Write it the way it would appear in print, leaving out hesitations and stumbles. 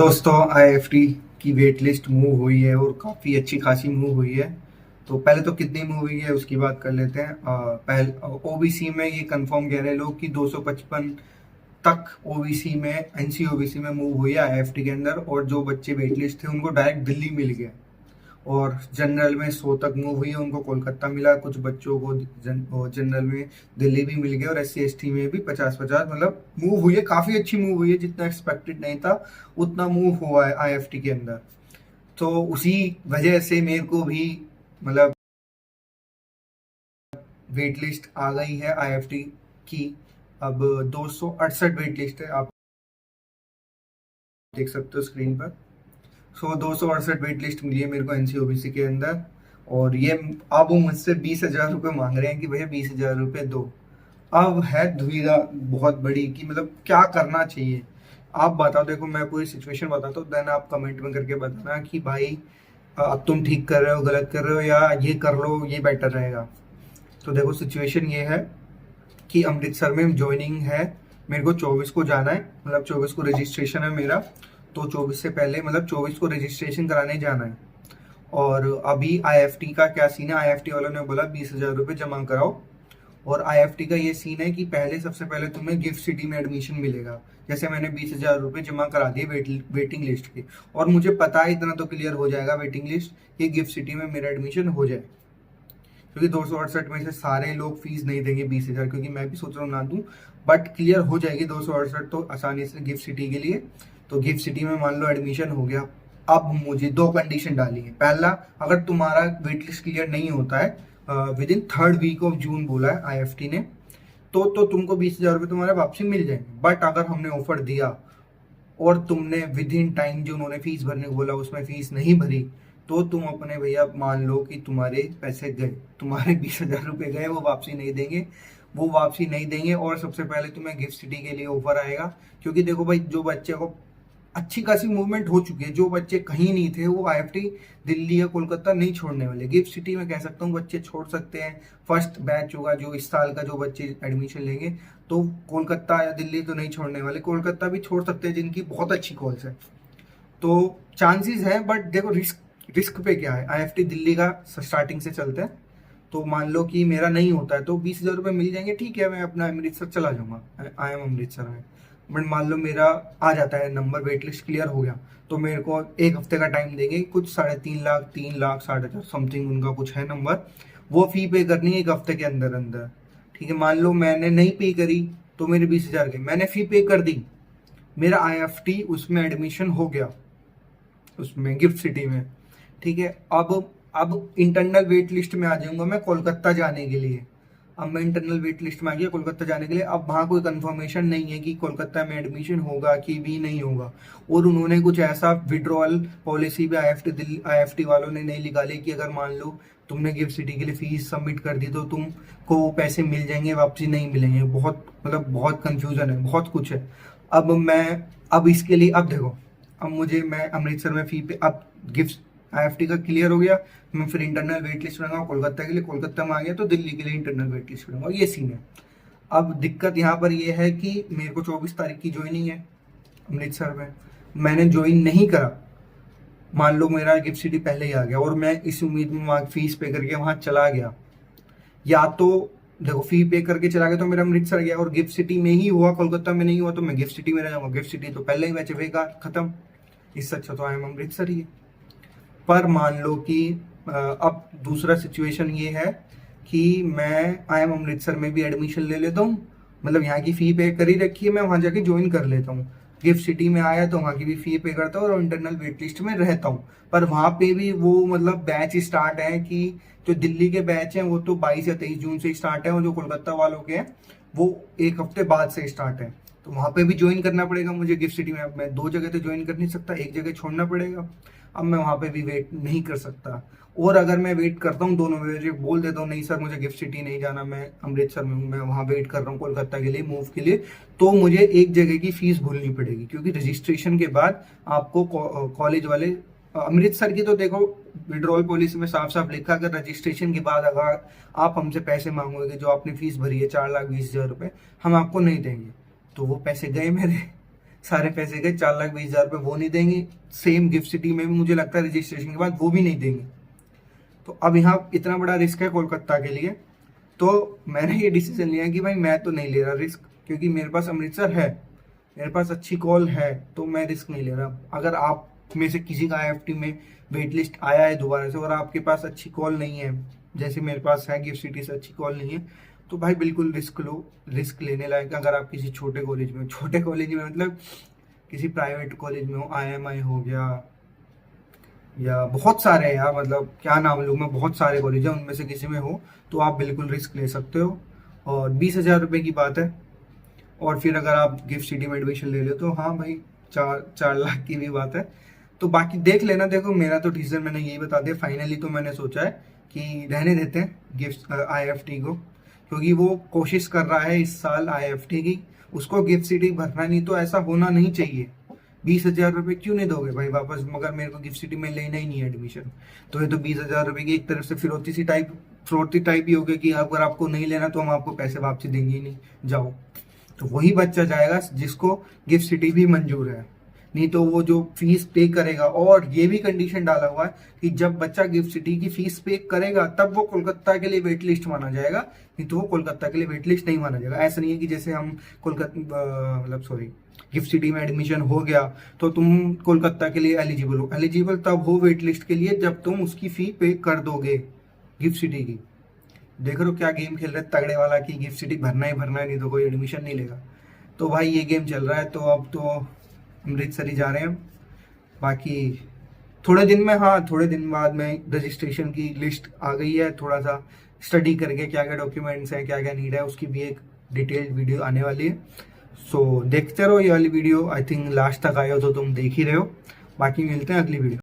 दोस्तों आईएफटी की wait list move हुई है और काफ़ी अच्छी खासी मूव हुई है। तो पहले तो कितनी मूव हुई है उसकी बात कर लेते हैं। पहले ओबीसी में ये कंफर्म कह रहे हैं लोग कि 255 तक ओबीसी में एनसी ओबीसी में मूव हुई है आईएफटी के अंदर, और जो बच्चे वेट लिस्ट थे उनको डायरेक्ट दिल्ली मिल गया। और जनरल में 100 तक मूव हुई है, उनको कोलकाता मिला, कुछ बच्चों को जनरल में दिल्ली भी मिल गया, और एससी एसटी में भी 50-50 मतलब मूव हुई है। काफ़ी अच्छी मूव हुई है, जितना एक्सपेक्टेड नहीं था उतना मूव हुआ है आईएफटी के अंदर। तो उसी वजह से मेरे को भी मतलब वेट लिस्ट आ गई है आईएफटी की। अब 268 वेट लिस्ट है, आप देख सकते हो स्क्रीन पर। 268 वेट लिस्ट मिली है मेरे को एनसीओबीसी के अंदर। और ये अब वो मुझसे 20,000 रुपये मांग रहे हैं कि भैया 20,000 रुपये दो। अब है दुविधा बहुत बड़ी कि मतलब क्या करना चाहिए। आप बताओ, देखो मैं पूरी सिचुएशन बताता हूँ, देन आप कमेंट में करके बताना कि भाई अब तुम ठीक कर रहे हो, गलत कर रहे हो, या ये कर लो ये बेटर रहेगा। तो देखो सिचुएशन ये है कि अमृतसर में ज्वाइनिंग है, मेरे को 24 को जाना है, मतलब 24 को रजिस्ट्रेशन है मेरा। तो 24 से पहले मतलब 24 को रजिस्ट्रेशन कराने जाना है। और अभी आईएफटी का क्या सीन है, आईएफटी वालों ने बोला 20,000 रुपये जमा कराओ। और आईएफटी का ये सीन है कि पहले सबसे पहले तुम्हें गिफ्ट सिटी में एडमिशन मिलेगा। जैसे मैंने 20,000 रुपये जमा करा दिए वेटिंग लिस्ट के, और मुझे पता है इतना तो क्लियर हो जाएगा वेटिंग लिस्ट कि गिफ्ट सिटी में मेरा एडमिशन हो जाए, क्योंकि 268 में से सारे लोग फीस नहीं देंगे 20,000, क्योंकि मैं भी सोच रहा हूँ ना दूँ, बट क्लियर हो जाएगी 268 तो आसानी से गिफ्ट सिटी के लिए। तो गिफ्ट सिटी में मान लो एडमिशन हो गया। अब मुझे दो कंडीशन डाली है। पहला, अगर तुम्हारा वेट लिस्ट क्लियर नहीं होता है within 3rd week of June बोला है आईएफटी ने, तो तुमको 20,000 रुपये तुम्हारे वापसी मिल जाएंगे। बट अगर हमने ऑफर दिया और तुमने विद इन टाइम जो उन्होंने फीस भरने को बोला उसमें फीस नहीं भरी, तो तुम अपने भैया मान लो कि तुम्हारे पैसे गए, तुम्हारे 20,000 रुपये गए, वो वापसी नहीं देंगे। वो वापसी नहीं देंगे, और सबसे पहले तुम्हें गिफ्ट सिटी के लिए ऑफर आएगा। क्योंकि देखो भाई, जो बच्चे को अच्छी खासी मूवमेंट हो चुकी है, जो बच्चे कहीं नहीं थे वो आईएफटी दिल्ली या कोलकाता नहीं छोड़ने वाले। गिफ्ट सिटी में कह सकता हूँ बच्चे छोड़ सकते हैं। फर्स्ट बैच होगा जो इस साल का, जो बच्चे एडमिशन लेंगे, तो कोलकाता या दिल्ली तो नहीं छोड़ने वाले। कोलकाता भी छोड़ सकते हैं जिनकी बहुत अच्छी कॉल्स है, तो चांसेस है। बट देखो रिस्क रिस्क पे क्या है, आईएफटी दिल्ली का स्टार्टिंग से चलता है। तो मान लो कि मेरा नहीं होता है तो 20,000 रुपये मिल जाएंगे, ठीक है, मैं अपना अमृतसर चला जाऊंगा, आई एम अमृतसर में। बट मान लो मेरा आ जाता है नंबर, वेट लिस्ट क्लियर हो गया, तो मेरे को एक हफ्ते का टाइम देंगे, कुछ 3.5 लाख 3 लाख 4.5 समथिंग उनका कुछ है नंबर, वो फी पे करनी है एक हफ्ते के अंदर अंदर। ठीक है, मान लो मैंने नहीं पे करी तो मेरे 20,000 गए, मैंने फी पे कर दी, मेरा आईएफटी उसमें एडमिशन हो गया, उसमें गिफ्ट सिटी में। ठीक है, अब इंटरनल वेट लिस्ट में आ जाऊंगा मैं कोलकाता जाने के लिए। अब मैं इंटरनल वेट लिस्ट में आ गया कोलकाता जाने के लिए। अब वहाँ कोई कंफर्मेशन नहीं है कि कोलकाता में एडमिशन होगा कि भी नहीं होगा। और उन्होंने कुछ ऐसा विड्रॉल पॉलिसी भी आईएफटी वालों ने नहीं निकाली कि अगर मान लो तुमने गिफ्ट सिटी के लिए फीस सबमिट कर दी तो तुमको वो पैसे मिल जाएंगे, वापसी नहीं मिलेंगे। बहुत मतलब बहुत कंफ्यूजन है, बहुत कुछ है। अब इसके लिए, अब देखो, अब मैं अमृतसर में फी पे, अब गिफ्ट आईएफटी का क्लियर हो गया, मैं फिर इंटरनल वेट लिस्ट बनाऊंगा कोलकाता के लिए, कोलकाता में आ गया तो दिल्ली के लिए इंटरनल वेट लिस्ट बनाऊंगा। ये सीन है। अब दिक्कत यहाँ पर ये है कि मेरे को 24 तारीख की ज्वाइनिंग है अमृतसर में, मैंने ज्वाइन नहीं करा, मान लो मेरा गिफ्ट सिटी पहले ही आ गया और मैं इस उम्मीद में वहाँ फीस पे करके वहाँ चला गया, या तो देखो फी पे करके चला गया तो मेरा अमृतसर गया, और गिफ्ट सिटी में ही हुआ, कोलकाता में नहीं हुआ तो मैं गिफ्ट सिटी में रह जाऊंगा। गिफ्ट सिटी तो पहले ही बैचे बेकार खत्म, इससे अच्छा तो आई एम अमृतसर ही है। पर मान लो कि अब दूसरा सिचुएशन ये है कि मैं आई एम अमृतसर में भी एडमिशन ले लेता हूँ, मतलब यहाँ की फ़ी पे कर ही रखी है, मैं वहाँ जाके ज्वाइन कर लेता हूँ। गिफ्ट सिटी में आया तो वहाँ की भी फ़ी पे करता हूँ और इंटरनल वेट लिस्ट में रहता हूँ। पर वहाँ पे भी वो मतलब बैच स्टार्ट है कि जो दिल्ली के बैच हैं वो तो 22 या 23 जून से स्टार्ट है, और जो कोलकाता वालों के हैं वो एक हफ्ते बाद से स्टार्ट है। तो वहाँ पे भी ज्वाइन करना पड़ेगा मुझे गिफ्ट सिटी में। अब मैं दो जगह तो ज्वाइन कर नहीं सकता, एक जगह छोड़ना पड़ेगा। अब मैं वहाँ पे भी वेट नहीं कर सकता, और अगर मैं वेट करता हूँ दोनों में, बोल देता हूँ नहीं सर मुझे गिफ्ट सिटी नहीं जाना, मैं अमृतसर में हूँ, मैं वहाँ वेट कर रहा हूँ कोलकाता के लिए मूव के लिए, तो मुझे एक जगह की फीस भूलनी पड़ेगी। क्योंकि रजिस्ट्रेशन के बाद आपको कॉलेज वाले, अमृतसर की तो देखो विड्रॉल पॉलिसी में साफ साफ लिखा, अगर रजिस्ट्रेशन के बाद अगर आप हमसे पैसे मांगोगे जो आपने फीस भरी है 4,20,000 रुपये, हम आपको नहीं देंगे। तो वो पैसे गए मेरे, सारे पैसे गए, 4,20,000 रुपये वो नहीं देंगे। सेम गिफ्ट सिटी में भी मुझे लगता है रजिस्ट्रेशन के बाद वो भी नहीं देंगे। तो अब यहाँ इतना बड़ा रिस्क है कोलकाता के लिए, तो मैंने ये डिसीजन लिया कि भाई मैं तो नहीं ले रहा रिस्क, क्योंकि मेरे पास अमृतसर है, मेरे पास अच्छी कॉल है, तो मैं रिस्क नहीं ले रहा। अगर आप में से किसी का IFT में वेट लिस्ट आया है दोबारा से और आपके पास अच्छी कॉल नहीं है, जैसे मेरे पास है गिफ्ट सिटी से अच्छी कॉल नहीं है, तो भाई बिल्कुल रिस्क लो। रिस्क लेने लायक अगर आप किसी छोटे कॉलेज में, छोटे कॉलेज में मतलब किसी प्राइवेट कॉलेज में हो, IMI हो गया, या बहुत सारे हैं यार, मतलब क्या नाम लूँ मैं, बहुत सारे कॉलेज हैं, उनमें से किसी में हो तो आप बिल्कुल रिस्क ले सकते हो। और 20,000 रुपये की बात है। और फिर अगर आप गिफ्ट सिटी में एडमिशन ले लो तो हाँ भाई 4 लाख की भी बात है। तो बाकी देख लेना। देखो मेरा तो डिसीजन मैंने यही बता दिया, फाइनली तो मैंने सोचा है कि रहने देते हैं गिफ्ट IFT को, क्योंकि वो कोशिश कर रहा है इस साल IFT की, उसको गिफ्ट सिटी भरना नहीं, तो ऐसा होना नहीं चाहिए। 20,000 रुपये क्यों नहीं दोगे भाई वापस, मगर मेरे को गिफ्ट सिटी में लेना ही नहीं है एडमिशन, तो ये तो 20,000 रुपये की एक तरफ से फ्रोती टाइप ही हो गया कि अगर आपको नहीं लेना तो हम आपको पैसे वापसी देंगे ही नहीं, जाओ। तो वही बच्चा जाएगा जिसको गिफ्ट सिटी भी मंजूर है, नहीं तो वो जो फीस पे करेगा, और ये भी कंडीशन डाला हुआ है कि जब बच्चा गिफ्ट सिटी की फीस पे करेगा तब वो कोलकाता के लिए वेट लिस्ट माना जाएगा, नहीं तो वो कोलकाता के लिए वेट लिस्ट नहीं माना जाएगा। ऐसा नहीं है कि जैसे हम गिफ्ट सिटी में एडमिशन हो गया तो तुम कोलकाता के लिए एलिजिबल हो। एलिजिबल तब हो वेट लिस्ट के लिए जब तुम उसकी फी पे कर दोगे गिफ्ट सिटी की। देख रहे हो क्या गेम खेल रहे तगड़े वाला, कि गिफ्ट सिटी भरना ही भरना है, नहीं तो कोई एडमिशन नहीं लेगा। तो भाई ये गेम चल रहा है, तो अब तो अमृतसर ही जा रहे हैं। बाकी थोड़े दिन में, हाँ थोड़े दिन बाद में रजिस्ट्रेशन की लिस्ट आ गई है, थोड़ा सा स्टडी करके क्या क्या डॉक्यूमेंट्स हैं, क्या क्या नीड है, उसकी भी एक डिटेल्ड वीडियो आने वाली है। सो देखते रहो ये वाली वीडियो, आई थिंक लास्ट तक आए हो तो तुम देख ही रहे हो। बाकी मिलते हैं अगली वीडियो।